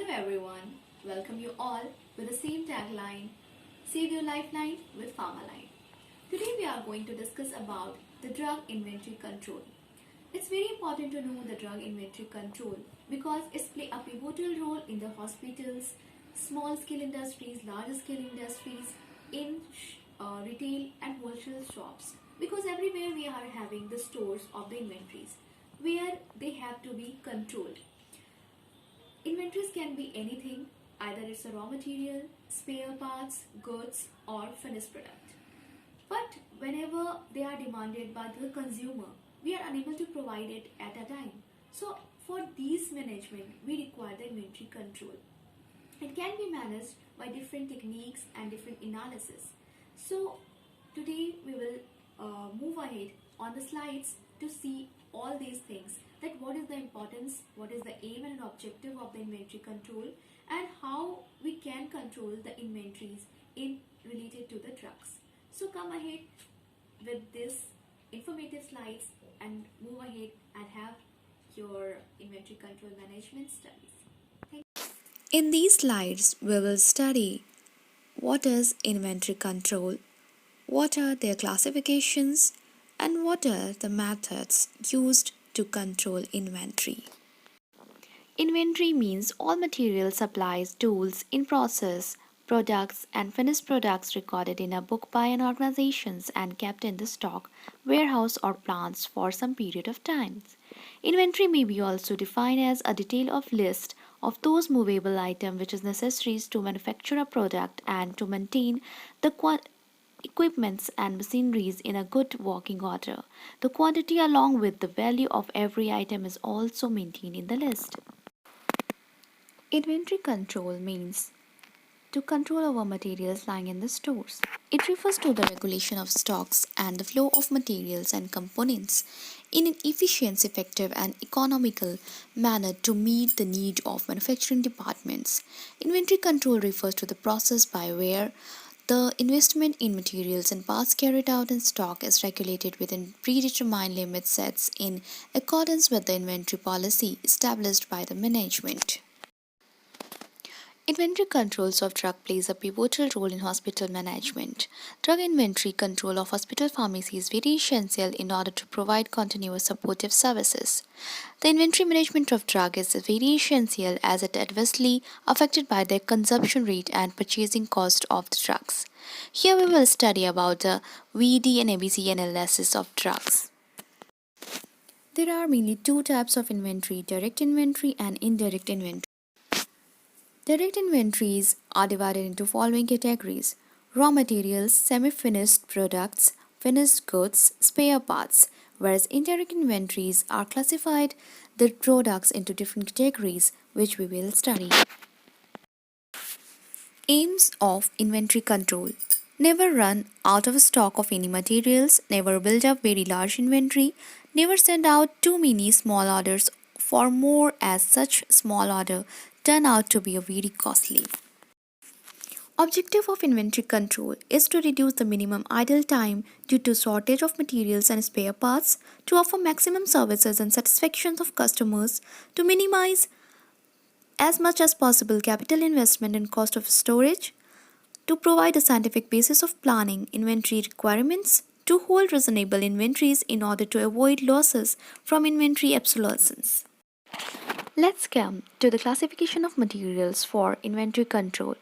Hello everyone, welcome you all with the same tagline, Save Your Lifeline with PharmaLine. Today we are going to discuss about the drug inventory control. It's very important to know the drug inventory control because it's play a pivotal role in the hospitals, small scale industries, large scale industries, in retail and wholesale shops because everywhere we are having the stores of the inventories where they have to be controlled. Inventories can be anything, either it's a raw material, spare parts, goods, or finished product. But whenever they are demanded by the consumer, we are unable to provide it at a time. So for these management, we require the inventory control. It can be managed by different techniques and different analysis. So today we will move ahead on the slides to see all these things, that what is the importance, what is the aim and objective of the inventory control, and how we can control the inventories in related to the drugs. So come ahead with this informative slides and move ahead and have your inventory control management studies. Thank you. In these slides, we will study what is inventory control, what are their classifications, and what are the methods used to control inventory. Inventory means all material supplies, tools, in process, products, and finished products recorded in a book by an organization and kept in the stock, warehouse, or plants for some period of time. Inventory may be also defined as a detail of list of those movable items which is necessary to manufacture a product and to maintain the equipments and machineries in a good working order. The quantity along with the value of every item is also maintained in the list. Inventory control means to control our materials lying in the stores. It refers to the regulation of stocks and the flow of materials and components in an efficient, effective, and economical manner to meet the need of manufacturing departments. Inventory control refers to the process by where the investment in materials and parts carried out in stock is regulated within predetermined limit sets in accordance with the inventory policy established by the management. Inventory controls of drug plays a pivotal role in hospital management. Drug inventory control of hospital pharmacy is very essential in order to provide continuous supportive services. The inventory management of drug is very essential as it adversely affected by the consumption rate and purchasing cost of the drugs. Here we will study about the VED and ABC analysis of drugs. There are mainly two types of inventory: direct inventory and indirect inventory. Direct inventories are divided into following categories: raw materials, semi-finished products, finished goods, spare parts, whereas indirect inventories are classified the products into different categories, which we will study. Aims of inventory control: never run out of stock of any materials, never build up very large inventory, never send out too many small orders for more, as such small order turn out to be very costly. Objective of inventory control is to reduce the minimum idle time due to shortage of materials and spare parts, to offer maximum services and satisfaction of customers, to minimize as much as possible capital investment and cost of storage, to provide a scientific basis of planning inventory requirements, to hold reasonable inventories in order to avoid losses from inventory obsolescence. Let's come to the classification of materials for inventory control.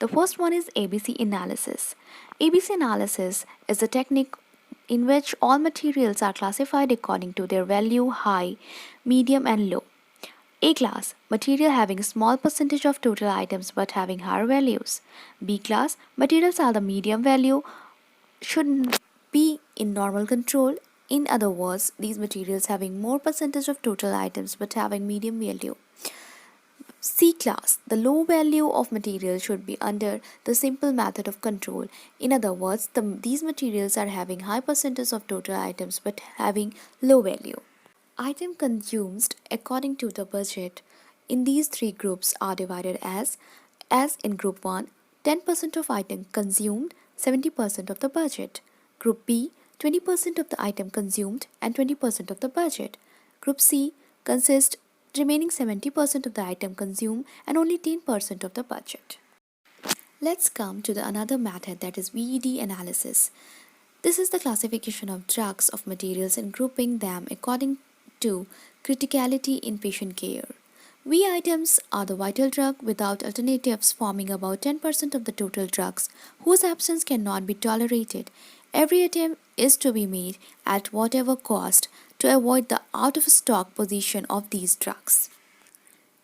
The first one is ABC analysis. ABC analysis is a technique in which all materials are classified according to their value: high, medium, and low. A class, material having a small percentage of total items but having higher values. B class, materials are the medium value, should be in normal control. In other words, these materials having more percentage of total items but having medium value. C class, the low value of material should be under the simple method of control. In other words, these materials are having high percentage of total items but having low value. Item consumed according to the budget in these three groups are divided as in group 1, 10% of item consumed, 70% of the budget. Group B, 20% of the item consumed and 20% of the budget. Group C consists remaining 70% of the item consumed and only 10% of the budget. Let's come to the another method, that is VED analysis. This is the classification of drugs of materials and grouping them according to criticality in patient care. V items are the vital drug without alternatives, forming about 10% of the total drugs whose absence cannot be tolerated. Every attempt is to be made at whatever cost to avoid the out of stock position of these drugs.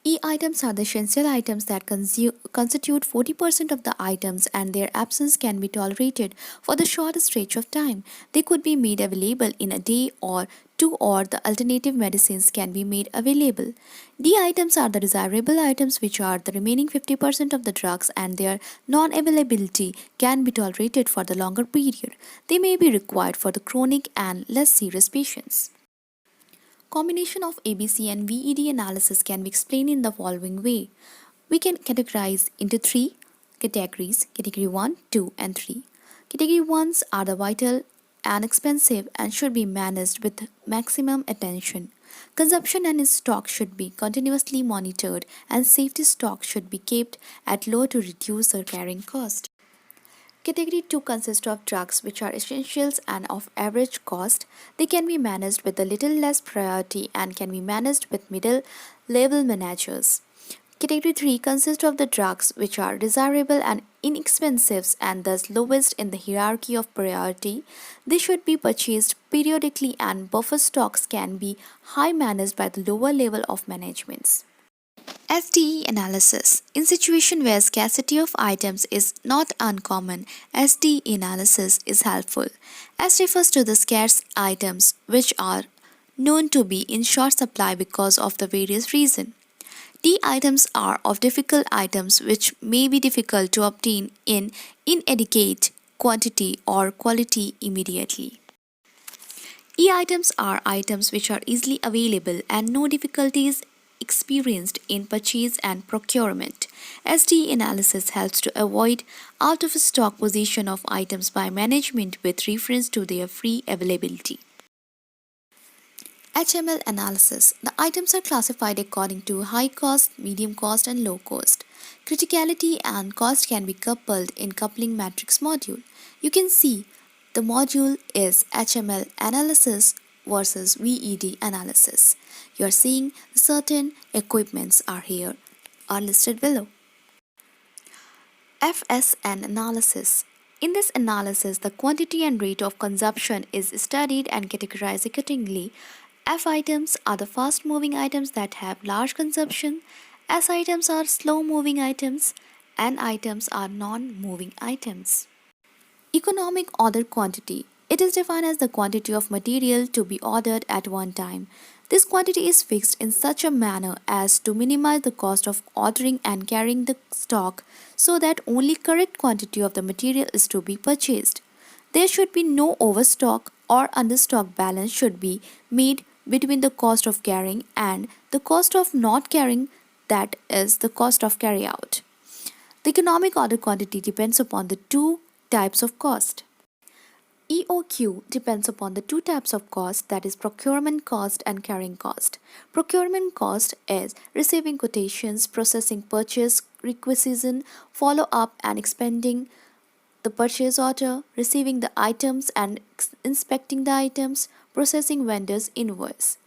E items are the essential items that constitute 40% of the items, and their absence can be tolerated for the short stretch of time. They could be made available in a day or two, or the alternative medicines can be made available. D items are the desirable items, which are the remaining 50% of the drugs, and their non availability can be tolerated for the longer period. They may be required for the chronic and less serious patients. Combination of ABC and VED analysis can be explained in the following way. We can categorize into three categories: category 1, 2, and 3. Category 1s are the vital and expensive and should be managed with maximum attention. Consumption and stock should be continuously monitored, and safety stock should be kept at low to reduce the carrying cost. Category 2 consists of drugs which are essentials and of average cost. They can be managed with a little less priority and can be managed with middle level managers. Category 3 consists of the drugs which are desirable and inexpensive and thus lowest in the hierarchy of priority. They should be purchased periodically, and buffer stocks can be high managed by the lower level of managements. SDE analysis. In situation where scarcity of items is not uncommon, SDE analysis is helpful. S refers to the scarce items which are known to be in short supply because of the various reasons. D items are of difficult items which may be difficult to obtain in inadequate quantity or quality immediately. E items are items which are easily available and no difficulties experienced in purchase and procurement. SDE analysis helps to avoid out of stock position of items by management with reference to their free availability. HML analysis. The items are classified according to high cost, medium cost, and low cost. Criticality and cost can be coupled in coupling matrix module. You can see the module is HML analysis versus VED analysis. You are seeing certain equipments are listed below. FSN analysis. In this analysis, the quantity and rate of consumption is studied and categorized accordingly. F items are the fast moving items that have large consumption. S items are slow moving items. N items are non moving items. Economic order quantity. It is defined as the quantity of material to be ordered at one time. This quantity is fixed in such a manner as to minimize the cost of ordering and carrying the stock, so that only correct quantity of the material is to be purchased. There should be no overstock or understock. Balance should be made between the cost of carrying and the cost of not carrying, that is the cost of carry out. The economic order quantity depends upon the two types of cost. EOQ depends upon the two types of cost, that is procurement cost and carrying cost. Procurement cost is receiving quotations, processing purchase requisition, follow up and expending the purchase order, receiving the items and inspecting the items, processing vendors invoice.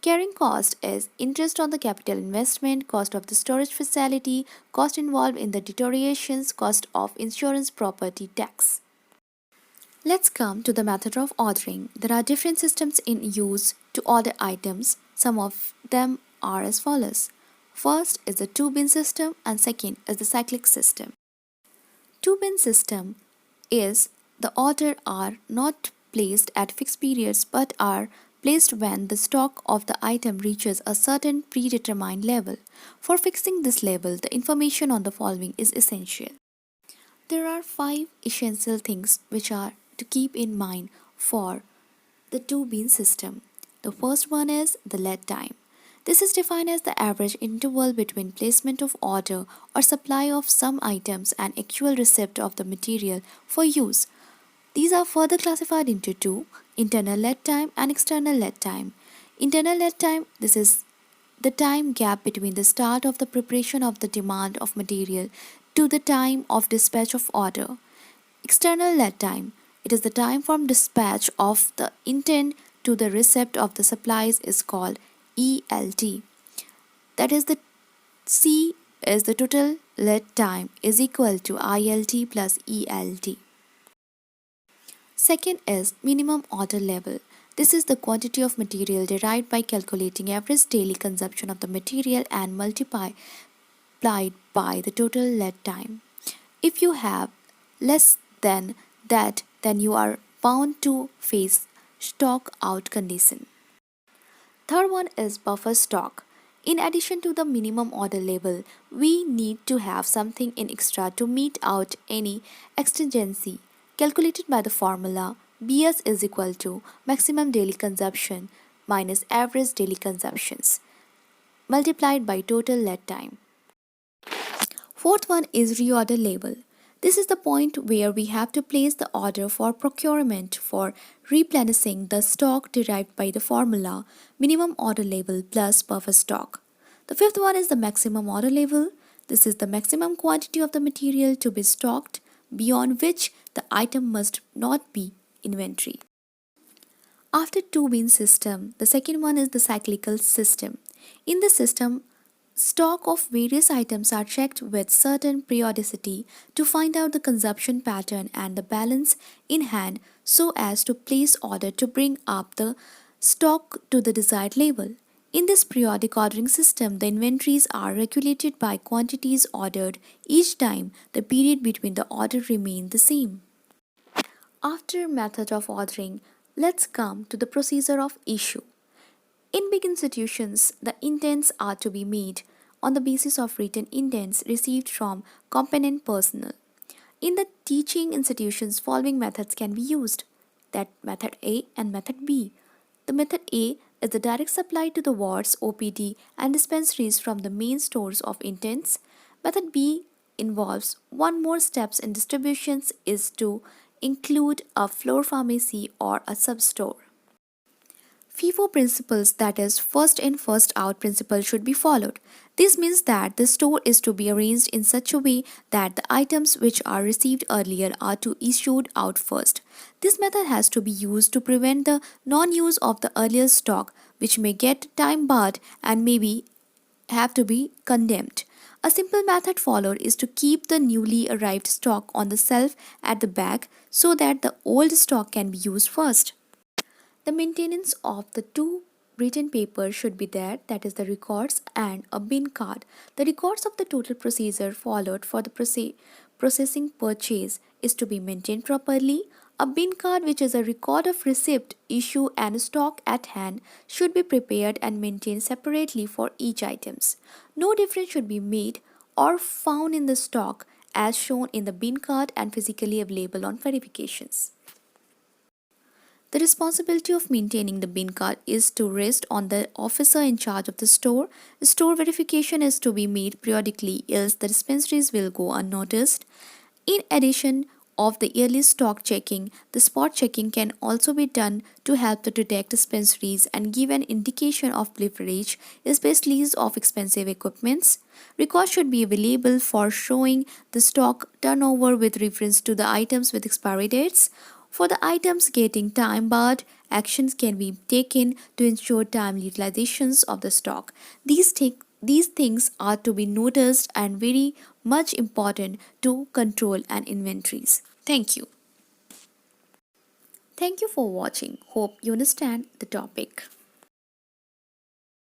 Carrying cost is interest on the capital investment, cost of the storage facility, cost involved in the deteriorations, cost of insurance, property tax. Let's come to the method of ordering. There are different systems in use to order items. Some of them are as follows. First is the two-bin system, and second is the cyclic system. Two-bin system is the order are not placed at fixed periods but are placed when the stock of the item reaches a certain predetermined level. For fixing this level, the information on the following is essential. There are 5 essential things which are to keep in mind for the two-bin system. The first one is the lead time. This is defined as the average interval between placement of order or supply of some items and actual receipt of the material for use. These are further classified into two: internal lead time and external lead time. Internal lead time, this is the time gap between the start of the preparation of the demand of material to the time of dispatch of order. External lead time. It is the time from dispatch of the intent to the receipt of the supplies is called ELT. That is the C is the total lead time is equal to ILT plus ELT. Second is minimum order level. This is the quantity of material derived by calculating average daily consumption of the material and multiplied by the total lead time. If you have less than that, then you are bound to face stock out condition. Third one is buffer stock. In addition to the minimum order level, we need to have something in extra to meet out any exigency. Calculated by the formula BS is equal to maximum daily consumption minus average daily consumptions multiplied by total lead time. Fourth one is reorder level. This is the point where we have to place the order for procurement for replenishing the stock derived by the formula minimum order level plus buffer stock. The fifth one is the maximum order level. This is the maximum quantity of the material to be stocked beyond which the item must not be inventory. After two bin system, the second one is the cyclical system. In the system, stock of various items are checked with certain periodicity to find out the consumption pattern and the balance in hand so as to place order to bring up the stock to the desired level. In this periodic ordering system, the inventories are regulated by quantities ordered each time the period between the order remain the same. After method of ordering, let's come to the procedure of issue. In big institutions, the intents are to be made on the basis of written intents received from competent personnel. In the teaching institutions, following methods can be used. That method A and method B. The method A is the direct supply to the wards, OPD, and dispensaries from the main stores of intents. Method B involves one more steps in distributions is to include a floor pharmacy or a sub-store. FIFO principles, that is first in first out principle, should be followed. This means that the store is to be arranged in such a way that the items which are received earlier are to issued out first. This method has to be used to prevent the non-use of the earlier stock which may get time barred and maybe have to be condemned. A simple method followed is to keep the newly arrived stock on the shelf at the back so that the old stock can be used first. The maintenance of the two written papers should be there, that is the records and a bin card. The records of the total procedure followed for the processing purchase is to be maintained properly. A bin card, which is a record of receipt, issue and stock at hand, should be prepared and maintained separately for each items. No difference should be made or found in the stock as shown in the bin card and physically available on verifications. The responsibility of maintaining the bin card is to rest on the officer in charge of the store. Store verification is to be made periodically, else the dispensaries will go unnoticed. In addition of the yearly stock checking, the spot checking can also be done to help to detect dispensaries and give an indication of leverage, especially of expensive equipments. Records should be available for showing the stock turnover with reference to the items with expiry dates. For the items getting time barred, actions can be taken to ensure timely utilizations of the stock. These things are to be noticed and very much important to control and inventories. Thank you. Thank you for watching. Hope you understand the topic.